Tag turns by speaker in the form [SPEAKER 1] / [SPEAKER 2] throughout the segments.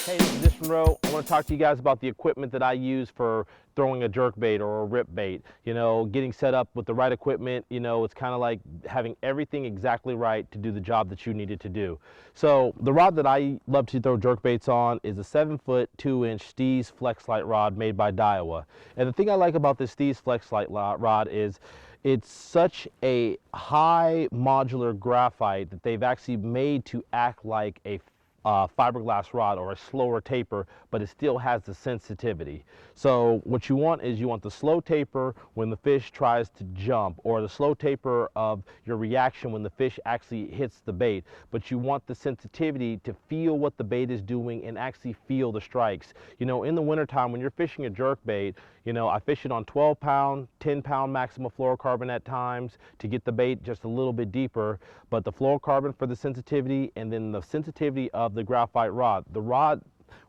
[SPEAKER 1] Hey, this is Ish Monroe. I want to talk to you guys about the equipment that I use for throwing a jerkbait or a rip bait. You know, getting set up with the right equipment, you know, it's kind of like having everything exactly right to do the job that you needed to do. So the rod that I love to throw jerkbaits on is a 7-foot 2-inch Steez Flex Light rod made by Daiwa. And the thing I like about this Steez Flex Light rod is it's such a high modular graphite that they've actually made to act like a fiberglass rod or a slower taper, but it still has the sensitivity. So what you want is you want the slow taper when the fish tries to jump, or the slow taper of your reaction when the fish actually hits the bait, but you want the sensitivity to feel what the bait is doing and actually feel the strikes. You know, in the wintertime when you're fishing a jerkbait, you know, I fish it on 12-pound, 10-pound maximum fluorocarbon at times to get the bait just a little bit deeper, but the fluorocarbon for the sensitivity, and then the sensitivity of the graphite rod. The rod,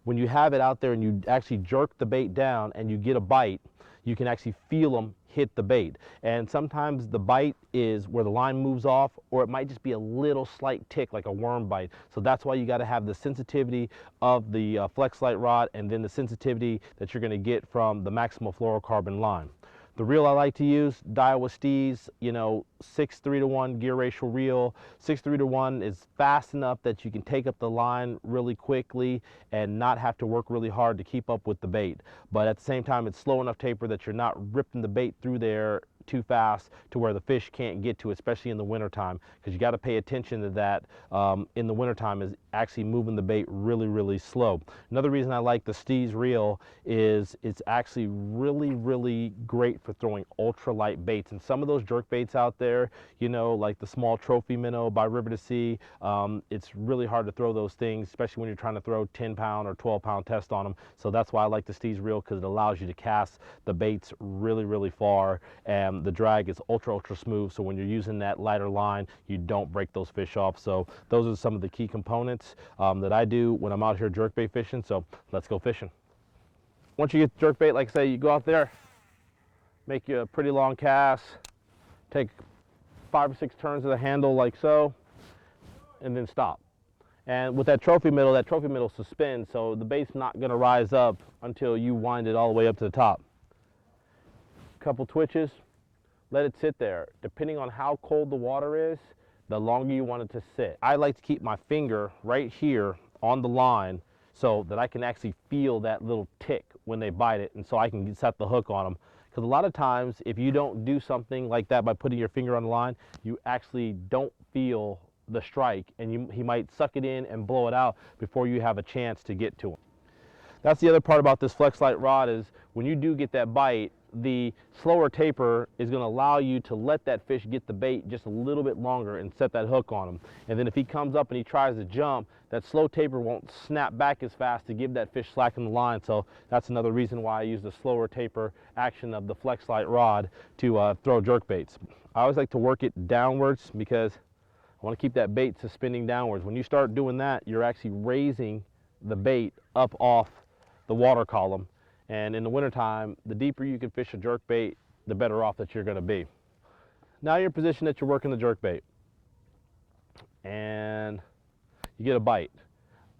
[SPEAKER 1] when you have it out there and you actually jerk the bait down and you get a bite, you can actually feel them hit the bait. And sometimes the bite is where the line moves off, or it might just be a little slight tick like a worm bite. So that's why you got to have the sensitivity of the Flex Light rod, and then the sensitivity that you're going to get from the maximum fluorocarbon line. The reel I like to use, Daiwa Steez, you know, 6:3-to-1 gear ratio reel. 6:3-to-1 is fast enough that you can take up the line really quickly and not have to work really hard to keep up with the bait. But at the same time, it's slow enough taper that you're not ripping the bait through there too fast to where the fish can't get to, especially in the wintertime, because you got to pay attention to that in the wintertime, is actually moving the bait really slow. Another reason I like the Steez reel is it's actually really great for throwing ultralight baits. And some of those jerk baits out there, you know, like the small trophy minnow by River to Sea, it's really hard to throw those things, especially when you're trying to throw 10-pound or 12-pound test on them. So that's why I like the Steez reel, because it allows you to cast the baits really far, and the drag is ultra smooth, so when you're using that lighter line, you don't break those fish off. So those are some of the key components that I do when I'm out here jerkbait fishing. So let's go fishing. Once you get the jerkbait, like I say, you go out there, make you a pretty long cast, take 5 or 6 turns of the handle like so, and then stop. And with that trophy middle suspends, so the bait's not going to rise up until you wind it all the way up to the top. Couple twitches, let it sit there. Depending on how cold the water is, the longer you want it to sit. I like to keep my finger right here on the line so that I can actually feel that little tick when they bite it, and so I can set the hook on them. Because a lot of times, if you don't do something like that by putting your finger on the line, you actually don't feel the strike, and he might suck it in and blow it out before you have a chance to get to him. That's the other part about this Flex Light rod, is when you do get that bite, the slower taper is going to allow you to let that fish get the bait just a little bit longer and set that hook on him. And then if he comes up and he tries to jump, that slow taper won't snap back as fast to give that fish slack in the line. So that's another reason why I use the slower taper action of the Flex Light rod to throw jerkbaits. I always like to work it downwards because I want to keep that bait suspending downwards. When you start doing that, you're actually raising the bait up off the water column. And in the wintertime, the deeper you can fish a jerkbait, the better off that you're going to be. Now you're in a position that you're working the jerkbait, and you get a bite.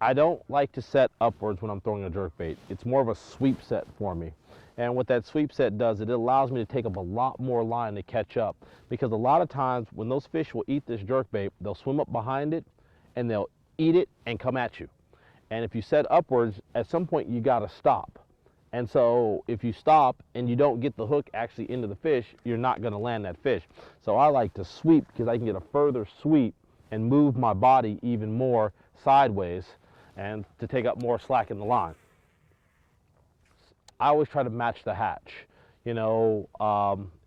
[SPEAKER 1] I don't like to set upwards when I'm throwing a jerkbait. It's more of a sweep set for me. And what that sweep set does, it allows me to take up a lot more line to catch up. Because a lot of times when those fish will eat this jerkbait, they'll swim up behind it and they'll eat it and come at you. And if you set upwards, at some point you got to stop. And so if you stop and you don't get the hook actually into the fish, you're not going to land that fish. So I like to sweep because I can get a further sweep and move my body even more sideways and to take up more slack in the line. I always try to match the hatch. You know,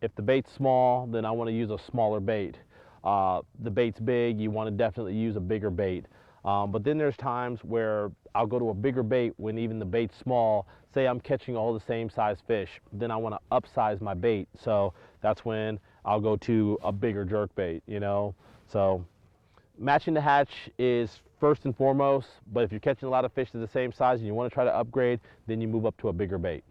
[SPEAKER 1] if the bait's small, then I want to use a smaller bait. The bait's big, you want to definitely use a bigger bait. But then there's times where I'll go to a bigger bait when even the bait's small. Say I'm catching all the same size fish, then I want to upsize my bait. So that's when I'll go to a bigger jerkbait, you know. So matching the hatch is first and foremost, but if you're catching a lot of fish of the same size and you want to try to upgrade, then you move up to a bigger bait.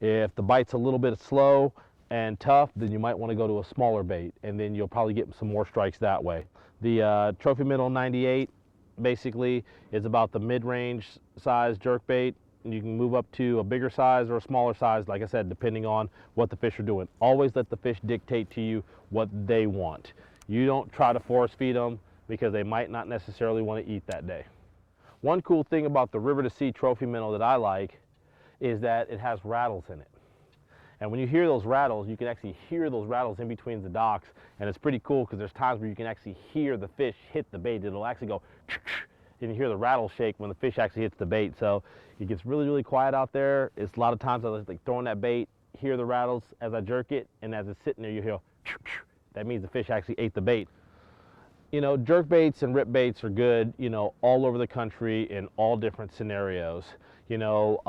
[SPEAKER 1] If the bite's a little bit slow and tough, then you might want to go to a smaller bait, and then you'll probably get some more strikes that way. The Trophy Minnow 98, basically is about the mid-range size jerkbait. You can move up to a bigger size or a smaller size, like I said, depending on what the fish are doing. Always let the fish dictate to you what they want. You don't try to force feed them because they might not necessarily want to eat that day. One cool thing about the River to Sea trophy minnow that I like is that it has rattles in it. And when you hear those rattles, you can actually hear those rattles in between the docks, and it's pretty cool because there's times where you can actually hear the fish hit the bait. It'll actually go, and you hear the rattle shake when the fish actually hits the bait. So it gets really, really quiet out there. It's a lot of times I like throwing that bait, hear the rattles as I jerk it, and as it's sitting there, you hear, that means the fish actually ate the bait. You know, jerk baits and rip baits are good, you know, all over the country in all different scenarios. You know,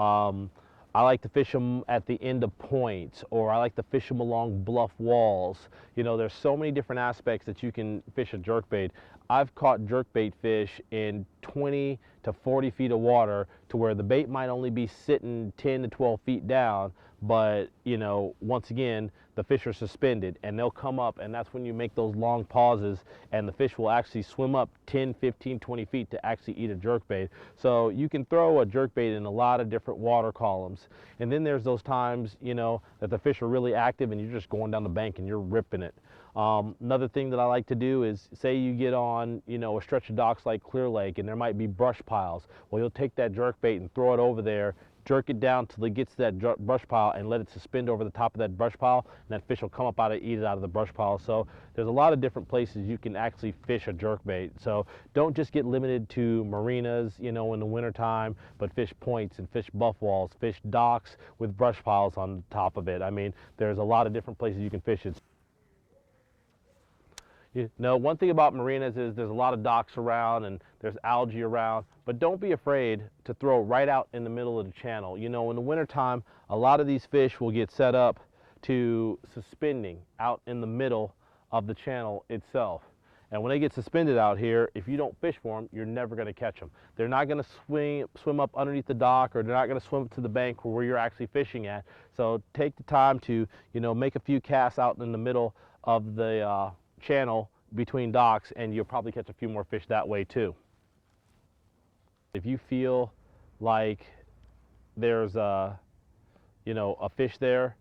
[SPEAKER 1] I like to fish them at the end of points, or I like to fish them along bluff walls. You know, there's so many different aspects that you can fish a jerkbait. I've caught jerkbait fish in 20 to 40 feet of water to where the bait might only be sitting 10 to 12 feet down, but, you know, once again, the fish are suspended and they'll come up, and that's when you make those long pauses and the fish will actually swim up 10, 15, 20 feet to actually eat a jerkbait. So you can throw a jerkbait in a lot of different water columns. And then there's those times, you know, that the fish are really active and you're just going down the bank and you're ripping it. Another thing that I like to do is, say you get on, you know, a stretch of docks like Clear Lake and there might be brush piles. Well, you'll take that jerkbait and throw it over there, jerk it down till it gets to that brush pile and let it suspend over the top of that brush pile, and that fish will come up out and eat it out of the brush pile. So there's a lot of different places you can actually fish a jerkbait. So don't just get limited to marinas, you know, in the wintertime, but fish points and fish bluff walls, fish docks with brush piles on top of it. I mean, there's a lot of different places you can fish it. You know, one thing about marinas is there's a lot of docks around and there's algae around, but don't be afraid to throw right out in the middle of the channel. You know, in the wintertime, a lot of these fish will get set up to suspending out in the middle of the channel itself. And when they get suspended out here, if you don't fish for them, you're never going to catch them. They're not going to swim up underneath the dock, or they're not going to swim to the bank where you're actually fishing at. So take the time to, you know, make a few casts out in the middle of the channel between docks, and you'll probably catch a few more fish that way too. If you feel like there's a, you know, a fish there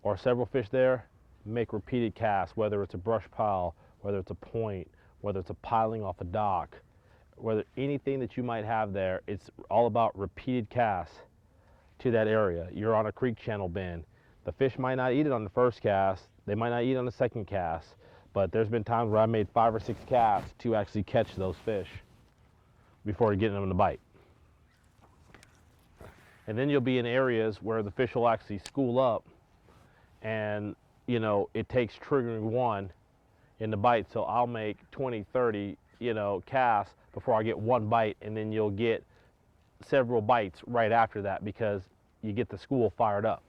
[SPEAKER 1] or several fish there, make repeated casts, whether it's a brush pile, whether it's a point, whether it's a piling off a dock, whether anything that you might have there. It's all about repeated casts to that area. You're on a creek channel bend. The fish might not eat it on the first cast, they might not eat it on the second cast, but there's been times where I made 5 or 6 casts to actually catch those fish before getting them to bite. And then you'll be in areas where the fish will actually school up, and, you know, it takes triggering one in the bite. So I'll make 20, 30, you know, casts before I get one bite, and then you'll get several bites right after that because you get the school fired up.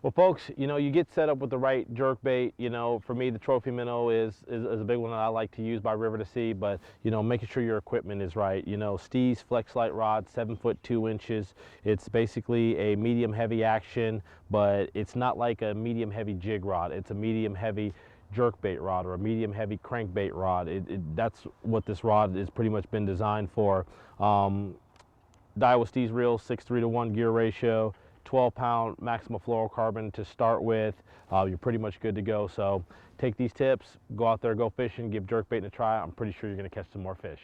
[SPEAKER 1] Well, folks, you know, you get set up with the right jerkbait. You know, for me, the trophy minnow is a big one that I like to use by River to Sea, but, you know, making sure your equipment is right. You know, Steve's Flex Light rod, 7 foot 2 inches. It's basically a medium heavy action, but it's not like a medium heavy jig rod. It's a medium heavy jerkbait rod or a medium heavy crankbait rod. That's what this rod has pretty much been designed for. Daiwa Steve's reels, 6:3 to 1 gear ratio. 12-pound maximum fluorocarbon to start with. You're pretty much good to go. So take these tips, go out there, go fishing, give jerkbait a try. I'm pretty sure you're going to catch some more fish.